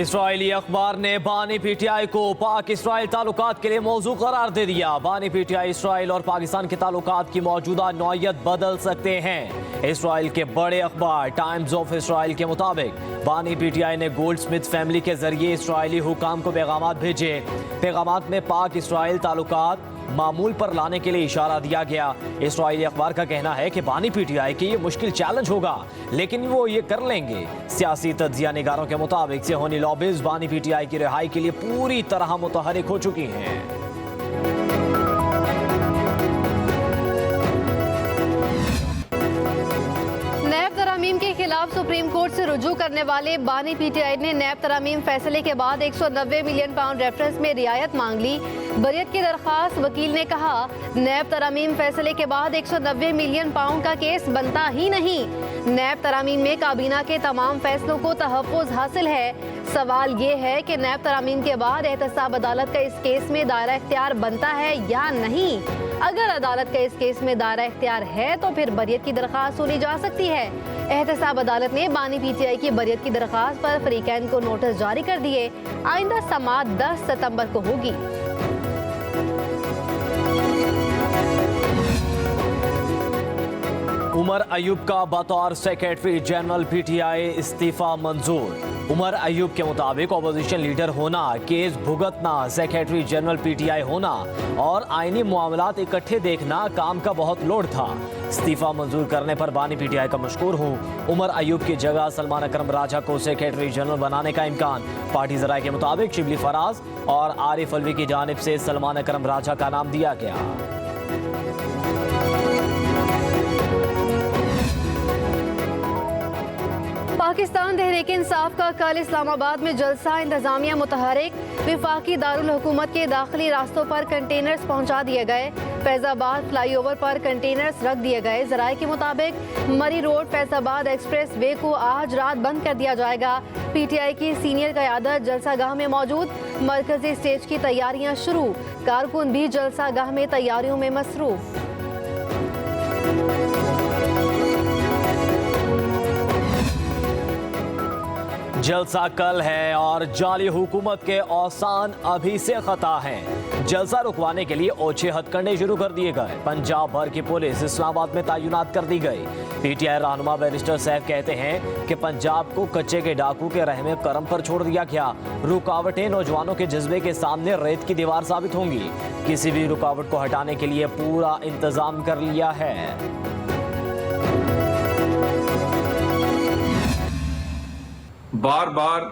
Israeli अखबार ने बानी पीटीआई को पाक इसराइल ताल्लुकात के लिए मौजू करार दे दिया। बानी पीटीआई इसराइल और पाकिस्तान के ताल्लुकात की मौजूदा नौयत बदल सकते हैं। इसराइल के बड़े अखबार टाइम्स ऑफ इसराइल के मुताबिक बानी पीटीआई ने गोल्डस्मिथ फैमिली के जरिए इसराइली हुकाम को पैगाम भेजे। पैगाम में पाक इसराइल ताल्लुकात मामूल पर लाने के लिए इशारा दिया गया। इसराइली अखबार का कहना है कि बानी पीटीआई के ये मुश्किल चैलेंज होगा, लेकिन वो ये कर लेंगे। सियासी तज्जिया निगारों के मुताबिक सेहोनी लॉबीज बानी पीटीआई की रिहाई के लिए पूरी तरह मुतहरिक हो चुकी हैं। नैब तरामीम के खिलाफ सुप्रीम कोर्ट से रुजू करने वाले बानी पीटीआई ने नैब तरामीम फैसले के बाद 190 मिलियन पाउंड रेफरेंस में रियायत मांग ली। बरियत की दरखास्त वकील ने कहा, नैब तरामीम फैसले के बाद 190 मिलियन पाउंड का केस बनता ही नहीं। नैब तरामीम में काबीना के तमाम फैसलों को तहफ़्फ़ुज़ हासिल है। सवाल ये है कि नैब तरामीम के बाद एहतसाब अदालत का इस केस में दायरा इख्तियार बनता है या नहीं। अगर अदालत का इस केस में दायरा इख्तियार है तो फिर बरियत की दरखास्त सुनी जा सकती है। एहतसाब अदालत ने बानी पीटीआई की बरियत की दरखास्त पर फरीकैन को नोटिस जारी कर दिए। आइंदा समाअत 10 सितंबर को होगी। उमर अयूब का बतौर सेक्रेटरी जनरल पीटीआई इस्तीफा मंजूर। उमर अयूब के मुताबिक अपोजिशन लीडर होना, केस भुगतना, सेक्रेटरी जनरल पीटीआई होना और आईनी मामलात इकट्ठे देखना काम का बहुत लोड था। इस्तीफा मंजूर करने पर बानी पीटीआई का मशकूर हूँ। उमर अयूब की जगह सलमान अकरम राजा को सेक्रेटरी जनरल बनाने का इम्कान। पार्टी ज़राए के मुताबिक शिबली फराज और आरिफ अलवी की जानिब से सलमान अकरम राजा का नाम दिया गया। पाकिस्तान तहरीक इंसाफ का कल इस्लामाबाद में जलसा, इंतजामिया मुतहरिक। विफाकी दारुल हुकूमत के दाखिली रास्तों पर कंटेनर्स पहुंचा दिए गए। फैजाबाद फ्लाईओवर पर कंटेनर्स रख दिए गए। जराये के मुताबिक मरी रोड फैजाबाद एक्सप्रेस वे को आज रात बंद कर दिया जाएगा। पीटीआई की सीनियर क़यादत जलसा गाह में मौजूद। मरकजी स्टेज की तैयारियां शुरू। कारकुन भी जलसा गाह में तैयारियों में मसरूफ। जलसा कल है और जाली हुकूमत के औसान अभी से खता हैं। जलसा रुकवाने के लिए ओछे हथकंडे शुरू कर दिए गए। पंजाब भर की पुलिस इस्लामाबाद में तैनात कर दी गई। पीटीआई रहनुमा बैरिस्टर साहब कहते हैं कि पंजाब को कच्चे के डाकू के रहमे करम पर छोड़ दिया गया। रुकावटें नौजवानों के जज्बे के सामने रेत की दीवार साबित होंगी। किसी भी रुकावट को हटाने के लिए पूरा इंतजाम कर लिया है। बार बार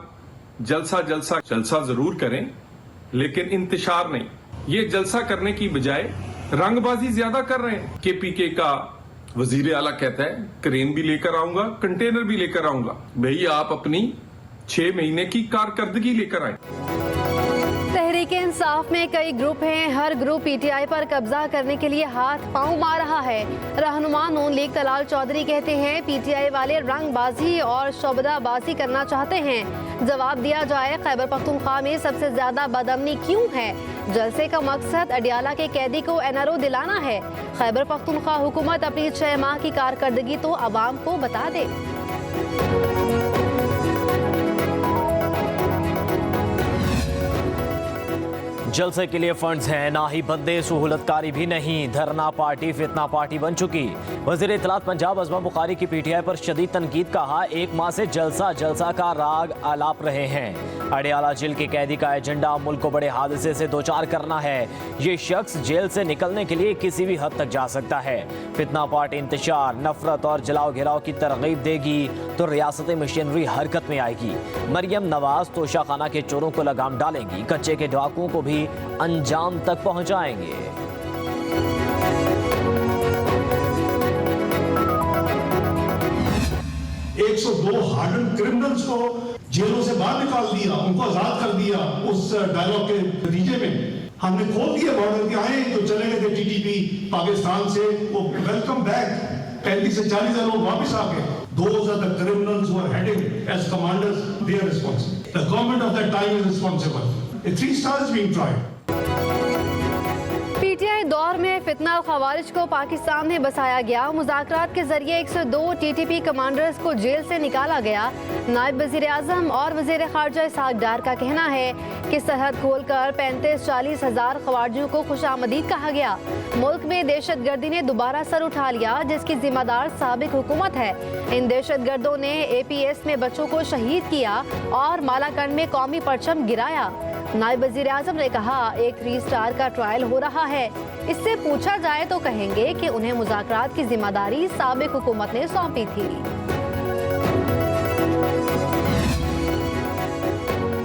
जलसा जलसा जलसा जरूर करें, लेकिन इंतशार नहीं। ये जलसा करने की बजाय रंगबाजी ज्यादा कर रहे हैं। केपीके का वजीर आला कहता है क्रेन भी लेकर आऊंगा, कंटेनर भी लेकर आऊंगा। भाई आप अपनी 6 महीने की कारकर्दगी लेकर आए। तहरीक इंसाफ में कई ग्रुप हैं। हर ग्रुप पीटीआई पर कब्जा करने के लिए हाथ पांव मार रहा है। रहनुमा नून लीग तलाल चौधरी कहते हैं पीटीआई वाले रंगबाजी और शोबदाबाजी करना चाहते हैं। जवाब दिया जाए, खैबर पख्तूनख्वा में सबसे ज्यादा बदअमनी क्यों है? जलसे का मकसद अडियाला के कैदी को एनआरओ दिलाना है। खैबर पख्तूनख्वा हुकूमत अपनी 6 माह की कारकर्दगी तो अवाम को बता दे। जलसे के लिए फंड्स हैं, ना ही बंदे, सहूलतकारी भी नहीं। धरना पार्टी फितना पार्टी बन चुकी। वज़ीर इत्तलात पंजाब अज़मा बुखारी की पीटीआई पर शदीद तनकीद। कहा, 1 माह से जलसा जलसा का राग आलाप रहे हैं। अडियाला जेल के कैदी का एजेंडा मुल्क को बड़े हादसे से दोचार करना है। ये शख्स जेल से निकलने के लिए किसी भी हद तक जा सकता है। फितना पार्टी इंतशार, नफरत और जलाओ घिराव की तरगीब देगी तो रियासती मशीनरी हरकत में आएगी। मरियम नवाज तोशाखाना के चोरों को लगाम डालेंगी। कच्चे के डाकुओं को भी अंजाम तक पहुंचाएंगे। 102 हार्डन क्रिमिनल्स को जेलों से बाहर निकाल दिया, उनको आजाद कर दिया। उस डायलॉग के नतीजे में हमने खोल दिया बॉर्डर के। आए जो चले गए थे टीटीपी पाकिस्तान से, वो वेलकम बैक। 35 से 40 लोग वापस आ गए। Those are the criminals who are heading as commanders. They are responsible. The government of that time is responsible. A 3 stars being tried. PTI दौर में फितना और खवारिज को पाकिस्तान में बसाया गया। मुज़ाकरात के जरिए 102 टीटीपी कमांडर्स को जेल से निकाला गया। नायब वज़ीर आज़म और वज़ीर ख़ारजा इसहाक़ डार का कहना है कि सरहद खोलकर 35-40 हज़ार खवारिजियों को खुशामदीद कहा गया। मुल्क में दहशत गर्दी ने दोबारा सर उठा लिया, जिसकी जिम्मेदार साबिक हुकूमत है। इन दहशत गर्दों ने APS में बच्चों को शहीद किया और मालाकंड में कौमी परचम गिराया। नायब वज़ीर आज़म ने कहा, एक 3 स्टार का ट्रायल हो रहा है। इससे पूछा जाए तो कहेंगे कि उन्हें मुज़ाकरात की जिम्मेदारी साबिक हुकूमत ने सौंपी थी।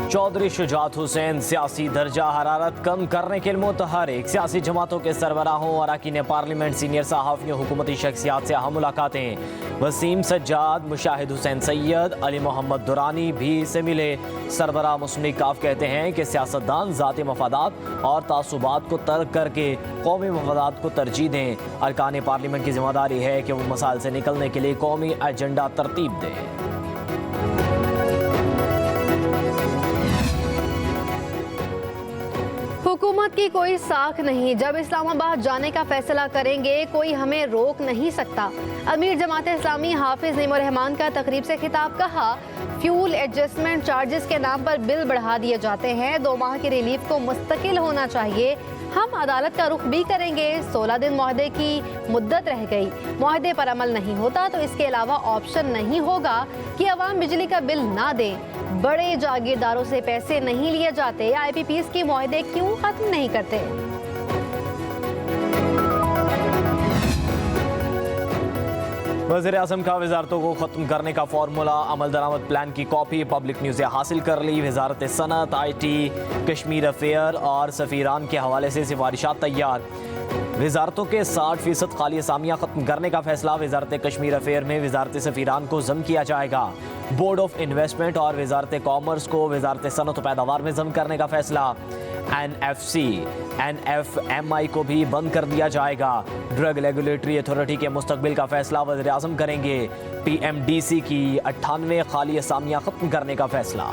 चौधरी शुजात हुसैन सियासी दर्जा हरारत कम करने के लिए मुतहरिक। सियासी जमातों के सरबराहों और अरकान पार्लियामेंट, सीनियर सहाफ़ियों, हुकूमती शख्सियात से अहम मुलाकातें। वसीम सज्जाद, मुशाहिद हुसैन सैयद, अली मोहम्मद दुरानी भी से मिले। सरबराह मुस्लिम लीग काफ कहते हैं कि सियासतदान ज़ाती मफादात और तासुबात को तर्क करके कौमी मफादात को तरजीह दें। अरकान पार्लियामेंट की जिम्मेदारी है कि वो मसाइल से निकलने के लिए कौमी एजेंडा तरतीब दें। हुकूमत की कोई साख नहीं, जब इस्लामाबाद जाने का फैसला करेंगे कोई हमें रोक नहीं सकता। अमीर जमात इस्लामी हाफिज नईमुर रहमान का तकरीब से खिताब। कहा, फ्यूल एडजस्टमेंट चार्जेस के नाम पर बिल बढ़ा दिए जाते हैं। 2 माह की रिलीफ को मुस्तकिल होना चाहिए। हम अदालत का रुख भी करेंगे। 16 दिन मुआहदे की मुद्दत रह गई। मुआहदे पर अमल नहीं होता तो इसके अलावा ऑप्शन नहीं होगा कि अवाम बिजली का बिल ना दें। बड़े जागीरदारों से पैसे नहीं लिए जाते। IPPs के मुआहदे क्यों खत्म नहीं करते? वज़ीर आज़म का वज़ारतों को ख़त्म करने का फार्मूला, अमल दरामद प्लान की कॉपी पब्लिक न्यूज़ से हासिल कर ली। वज़ारत सनत, IT, कश्मीर अफेयर और सफ़ीरान के हवाले से सिफारिशात तैयार। वज़ारतों के 60% खाली असामियाँ ख़त्म करने का फैसला। वज़ारत कश्मीर अफेयर में वज़ारत सफ़ीरान को ज़म किया जाएगा। बोर्ड ऑफ इन्वेस्टमेंट और वज़ारत कॉमर्स को वज़ारत सनत पैदावार में ज़म करने का फैसला। NFC, NFMI को भी बंद कर दिया जाएगा। ड्रग रेगुलेटरी अथॉरिटी के मुस्तकबिल का फैसला वज़ीर आज़म करेंगे। PMDC की 98 खाली असामियाँ ख़त्म करने का फैसला।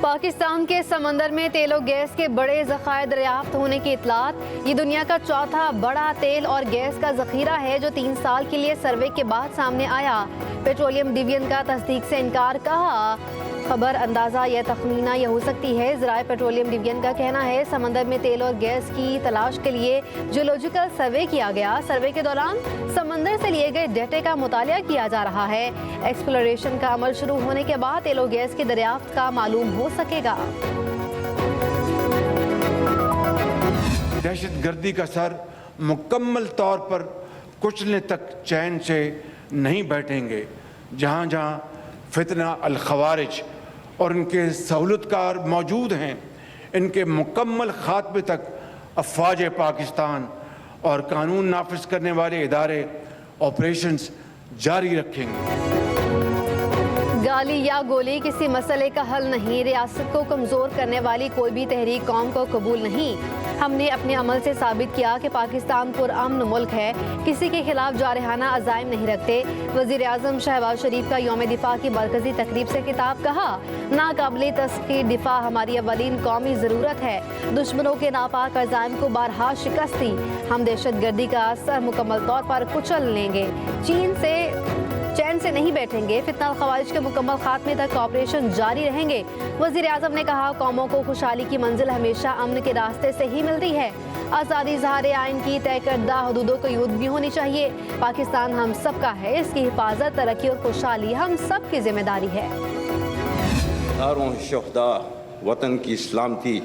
पाकिस्तान के समंदर में तेल और गैस के बड़े ज़खायर दरियाफ्त होने की इतलात। ये दुनिया का चौथा बड़ा तेल और गैस का ज़खीरा है जो 3 साल के लिए सर्वे के बाद सामने आया। पेट्रोलियम डिवीजन का तस्दीक से इनकार। कहा, खबर अंदाज़ा या तखमीना यह हो सकती है। ज़राए पेट्रोलियम डिवीजन का कहना है समंदर में तेल और गैस की तलाश के लिए जियोलॉजिकल सर्वे किया गया। सर्वे के दौरान समंदर से लिए गए डेटे का मुतालिया किया जा रहा है। एक्सप्लोरेशन का अमल शुरू होने के बाद तेल और गैस की दरियाफ्त का मालूम हो सकेगा। दहशतगर्दी का सर मुकम्मल तौर पर कुचलने तक चैन से नहीं बैठेंगे। जहाँ जहाँ फितना अल खवारिज और इनके सहूलतकार मौजूद हैं, इनके मुकम्मल खात्मे तक अफवाज पाकिस्तान और कानून नाफिज करने वाले इदारे ऑपरेशंस जारी रखेंगे। गाली या गोली किसी मसले का हल नहीं। रियासत को कमज़ोर करने वाली कोई भी तहरीक कौम को कबूल नहीं। हमने अपने अमल से साबित किया कि पाकिस्तान पुरअमन मुल्क है, किसी के खिलाफ जारहाना अज़ाइम नहीं रखते। वज़ीर आज़म शहबाज शरीफ का यौम दिफा की मरकज़ी तकरीब से खिताब। कहा, नाकाबिल तस्खीर दिफा हमारी अवलीन कौमी ज़रूरत है। दुश्मनों के नापाक अज़ाइम को बारहा शिकस्त दी। हम दहशत गर्दी का असर मुकम्मल तौर पर कुचल लेंगे। चैन से नहीं बैठेंगे। फितना खवारिज के मुकम्मल खात्मे तक ऑपरेशन जारी रहेंगे। वज़ीर आज़म ने कहा, कौमों को खुशहाली की मंजिल हमेशा अमन के रास्ते से ही मिलती है। आज़ादी ज़ाहिर आइन की तय करदा हदूदों को यूद भी होनी चाहिए। पाकिस्तान हम सब का है, इसकी हिफाजत, तरक्की और खुशहाली हम सब की जिम्मेदारी है। शहदा वतन की सलामती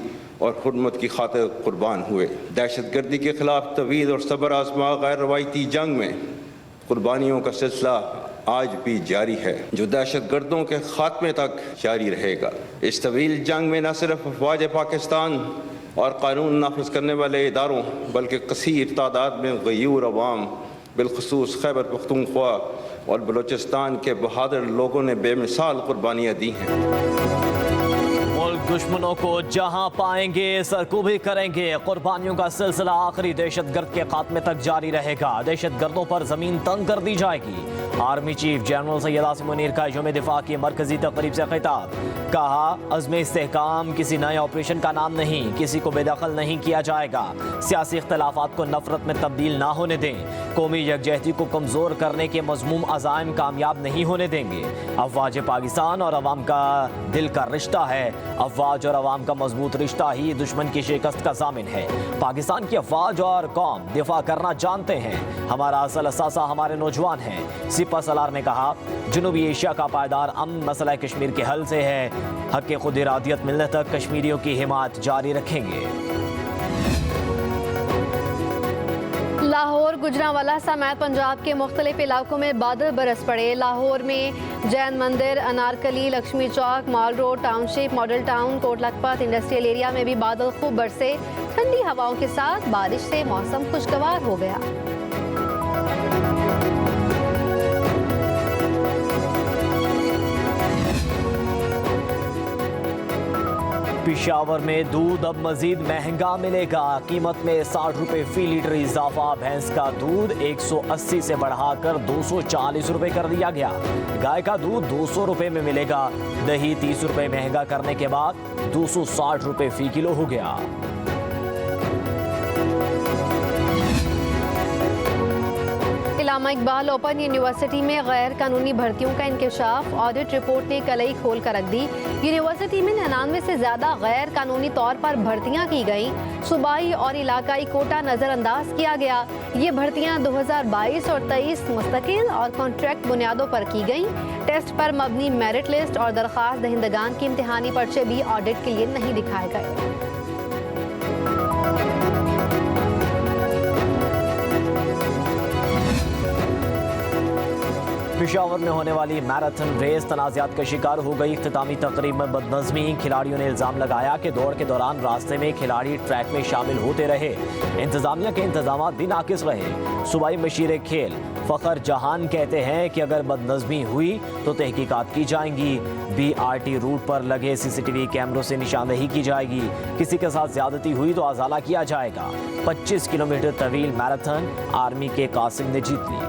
और खुदमत की खातिर कुर्बान हुए। दहशत गर्दी के खिलाफ तवील और सब्र आज़मा गैर रवायती जंग में कुर्बानियों का सिलसिला आज भी जारी है, जो दहशत गर्दों के खात्मे तक जारी रहेगा। इस तवील जंग में न सिर्फ अफवाज पाकिस्तान और कानून नाफिज करने वाले इदारों बल्कि कसीर तादाद में गयूर अवाम, बिलखसूस खैबर पख्तूनख्वा और बलूचिस्तान के बहादुर लोगों ने बेमिसाल कुर्बानियाँ दी हैं। मुल्क दुश्मनों को जहां पाएंगे सरकूबी करेंगे। कुर्बानियों का सिलसिला आखिरी दहशतगर्द के खात्मे तक जारी रहेगा। दहशतगर्दों पर जमीन तंग कर दी जाएगी। Army chief general Syed Asim Munir का यौम दिफा की मरकजी तकरीब से खिताब। कहा, अज़्म इस्तेहकाम किसी नए ऑपरेशन का नाम नहीं, किसी को बेदखल नहीं किया जाएगा। सियासी इख्तलाफात को नफरत में तब्दील ना होने दें। कौमी यकजहती को कमज़ोर करने के मज़मूम अज़ाइम कामयाब नहीं होने देंगे। अफवाज पाकिस्तान और अवाम का दिल का रिश्ता है। अफवाज और अवाम का मजबूत रिश्ता ही दुश्मन की शिकस्त का ज़ामिन है। पाकिस्तान की अफवाज और कौम दिफा करना जानते हैं। हमारा असल असासा हमारे नौजवान हैं। सिपा सलार ने कहा, जनूबी एशिया का पायदार अमन मसला कश्मीर के हल से है। हक के खुद इरादियत मिलने तक कश्मीरियों की हिमायत जारी रखेंगे। लाहौर, गुजरांवाला समेत पंजाब के मुख्तलिफ इलाकों में बादल बरस पड़े। लाहौर में जैन मंदिर, Anarkali, Laxmi Chowk, mall road, township, model town, Kot Lakhpat, industrial area में भी बादल खूब बरसे। ठंडी हवाओं के साथ बारिश से मौसम खुशगवार हो गया। पेशावर में दूध अब मजीद महंगा मिलेगा। कीमत में 60 रुपए फी लीटर इजाफा। भैंस का दूध 180 से बढ़ाकर 240 रुपए कर दिया गया। गाय का दूध 200 रुपए में मिलेगा। दही 30 रुपए महंगा करने के बाद 260 रुपए फी किलो हो गया। इलामा इकबाल ओपन यूनिवर्सिटी में गैर कानूनी भर्तियों का इंकशाफ। ऑडिट रिपोर्ट ने कलई खोल कर रख दी। यूनिवर्सिटी में 99 से ज्यादा गैर कानूनी तौर पर भर्तियां की गई। सूबाई और इलाकाई कोटा नजरअंदाज किया गया। ये भर्तियां 2022 और 23 मुस्तकिल और कॉन्ट्रैक्ट बुनियादों पर की गई। टेस्ट पर मबनी मेरिट लिस्ट और दरख्वास्त दहिंदगान के इम्तिहानी पर्चे भी ऑडिट के लिए नहीं दिखाए गए। पेशावर में होने वाली मैराथन रेस तनाज़ात का शिकार हो गई। इख्तितामी तकरीब में बदनज़मी। खिलाड़ियों ने इल्ज़ाम लगाया कि दौड़ के दौरान रास्ते में खिलाड़ी ट्रैक में शामिल होते रहे। इंतजामिया के इंतजामात भी नाकिस रहे। सूबाई मशीर खेल फ़खर जहान कहते हैं कि अगर बदनज़मी हुई तो तहकीकात की जाएंगी। BRT रूट पर लगे CCTV कैमरों से निशानदही की जाएगी। किसी के साथ ज्यादती हुई तो अजाला किया जाएगा। 25 किलोमीटर तवील मैराथन आर्मी के कासिम ने जीत ली।